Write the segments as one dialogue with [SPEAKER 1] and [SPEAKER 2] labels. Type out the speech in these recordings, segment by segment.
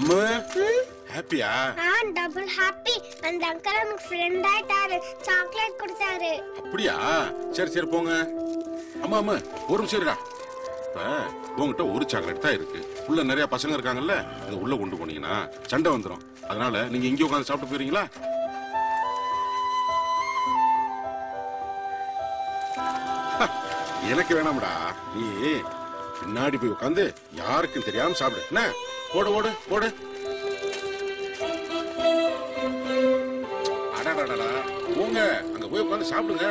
[SPEAKER 1] அம்மா ஹாப்பியா?
[SPEAKER 2] Double happy. அந்த அங்கிள் எனக்கு ஃப்ரெண்ட் ஆயிட்டாரு, சாக்லேட் கொடுத்தாரு.
[SPEAKER 1] அப்படியா? சரி சரி போங்க. அம்மா அம்மா ஒரு நிமிஷம் இருடா. இப்ப உங்ககிட்ட ஒரு சாக்லேட் தான் இருக்கு, உள்ள நிறைய பசங்க இருக்காங்கல்ல, அதை உள்ள கொண்டு போனீங்கன்னா சண்டை வந்துடும். அதனால நீங்க இங்கே உட்காந்து சாப்பிட்டு போயிருங்களா? எனக்கு வேணாம்டா, நீ பின்னாடி போய் உட்காந்து யாருக்கும் தெரியாம சாப்பிடு. என்ன ஓடு ஓடு ஓடு. அடாடாடா போங்க, அங்க போய் உட்காந்து சாப்பிடுங்க.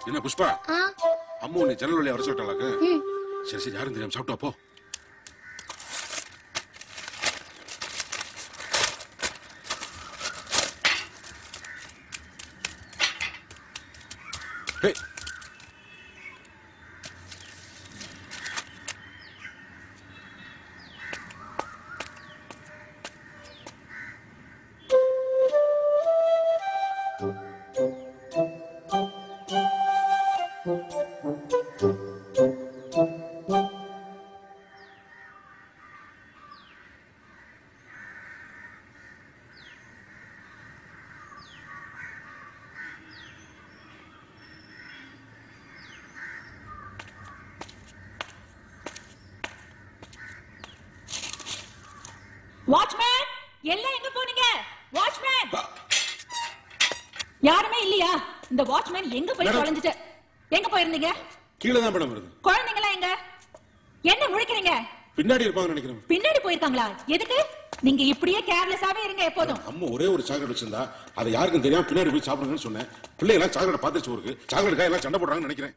[SPEAKER 1] என்ன புஷ்பா, அம்மா உன்னை ஜன்னல் வழியா வர சொல்லிட்டாளாக்கு? சரி சரி, யாரும் தெரியாம சாப்பிட்டா போ.
[SPEAKER 3] வாட்ச்மேன், எல்லாம் எங்க போனீங்க? வாட்ச்மேன், யாருமே இல்லையா? இந்த வாட்ச்மேன் எங்க போய் தொலைஞ்சிட்டு? எங்க போயிருந்தீங்க?
[SPEAKER 1] கீழே தான் மேடம் வருது.
[SPEAKER 3] குழந்தைங்களா எங்க? என்ன முழிக்கிறீங்க?
[SPEAKER 1] பின்னாடி இருப்பாங்க நினைக்கிறேன்.
[SPEAKER 3] பின்னாடி போயிருக்காங்களா? எதுக்கு? நீங்க இப்படியே கேர்லெஸ்ஸாவே இருங்க எப்போதும்.
[SPEAKER 1] அம்மா ஒரே ஒரு சாக்லேட் வச்சிருந்தா அதை யாருக்கும் தெரியாம பின்னாடி போய் சாப்பிடுங்கன்னு சொன்னேன். பிள்ளைங்க எல்லாம் சாக்லேட் பார்த்துச்சு, ஊருக்கு சாக்லேட் காய் எல்லாம் சண்டை போடுறாங்கன்னு நினைக்கிறேன்.